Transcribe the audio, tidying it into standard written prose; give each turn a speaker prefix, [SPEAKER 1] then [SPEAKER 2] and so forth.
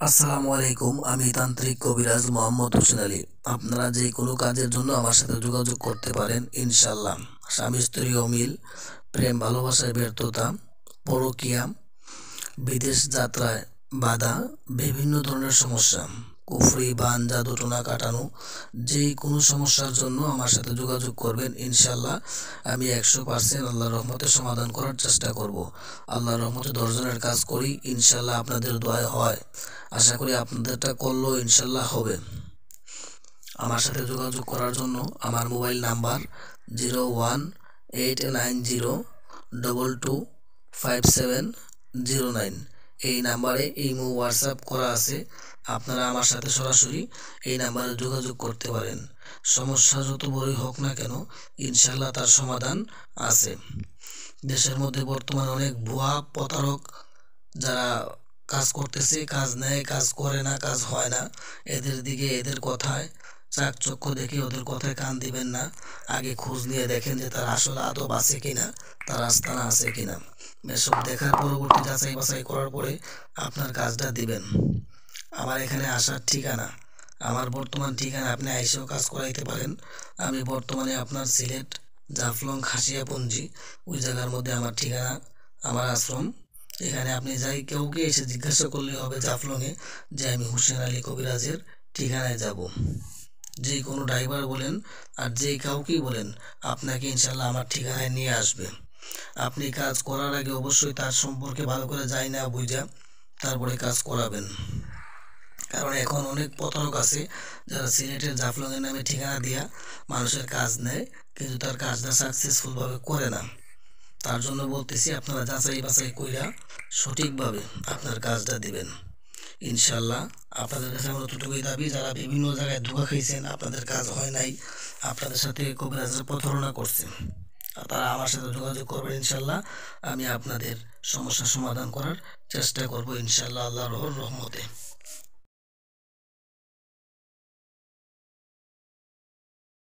[SPEAKER 1] আসসালামু আলাইকুম। আমি তান্ত্রিক কবিরাজ মোহাম্মদ হোসেন আলী। আপনারা যে কোনো কাজের জন্য আমার সাথে যোগাযোগ করতে পারেন ইনশাল্লাহ। স্বামী স্ত্রী অমিল, প্রেম ভালোবাসায় ব্যর্থতা, পরকীয়া, বিদেশ যাত্রায় বাধা, বিভিন্ন ধরনের সমস্যা, কুফরি বান জাদু টোনা কাটানো, যে কোনো সমস্যার জন্য আমার সাথে যোগাযোগ করবেন ইনশাল্লাহ। আমি 100% আল্লাহর রহমতে সমাধান করার চেষ্টা করব। আল্লাহর রহমতে 10 জনের কাজ করি, ইনশাল্লাহ আপনাদের দোয়ায় হয়। আশা করি আপনাদেরটা করলেও ইনশাল্লাহ হবে। আমার সাথে যোগাযোগ করার জন্য আমার মোবাইল নাম্বার 0189022709। এই নাম্বারে ইমো হোয়াটসঅ্যাপ করা আছে। আপনারা আমার সাথে সরাসরি এই নাম্বারে যোগাযোগ করতে পারেন। সমস্যা যত বড়ই হোক না কেন, ইনশাল্লাহ তার সমাধান আছে। দেশের মধ্যে বর্তমানে অনেক ভুয়া প্রতারক যারা কাজ করতেছে, কাজ নেয়, কাজ করে না, কাজ হয় না। এদের দিকে, এদের কথায় চাকচক্য দেখে ওদের কথায় কান দিবেন না। আগে খোঁজ নিয়ে দেখেন যে তার আসলে আদব আছে কিনা, তার আস্তানা আছে কিনা। এসব দেখার পরবর্তী যাচাই বাছাই করার পরে আপনার কাজটা দিবেন। আমার এখানে আসার ঠিকানা, আমার বর্তমান ঠিকানা, আপনি আইসেও কাজ করাইতে পারেন। আমি বর্তমানে আপনার সিলেট জাফলং খাসিয়াপঞ্জি, ওই জায়গার মধ্যে আমার ঠিকানা, আমার আশ্রম। এখানে আপনি যাই কাউকে এসে জিজ্ঞাসা করলে হবে জাফলংয়ে যে আমি হোসেন আলী কবিরাজের ঠিকানায় যাব। যে কোনো ড্রাইভার বলেন আর যেই কাউকেই বলেন, আপনাকে ইনশাল্লাহ আমার ঠিকানায় নিয়ে আসবে। আপনি কাজ করার আগে অবশ্যই তার সম্পর্কে ভালো করে জানি না বুঝা তারপরে কাজ করাবেন। কারণ এখন অনেক প্রতারক আছে যারা সিলেটের জাফলংয়ের নামে ঠিকানা দিয়া মানুষের কাজ নেয়, কিন্তু তার কাজটা সাকসেসফুলভাবে করে না। তার জন্য বলতেছি আপনারা যাচাই বাছাই কইরা সঠিকভাবে আপনার কাজটা দিবেন ইনশাল্লাহ। আপনাদের কাছে আমার এতটুকুই দাবি, যারা বিভিন্ন জায়গায় ধোঁকা খাইছেন, আপনাদের কাজ হয় নাই, আপনাদের সাথে কবিরাজের প্রতারণা করছে, তারা আমার সাথে যোগাযোগ করবেন ইনশাল্লাহ। আমি আপনাদের সমস্যার সমাধান করার চেষ্টা করব ইনশাল্লাহ আল্লাহর রহমতে।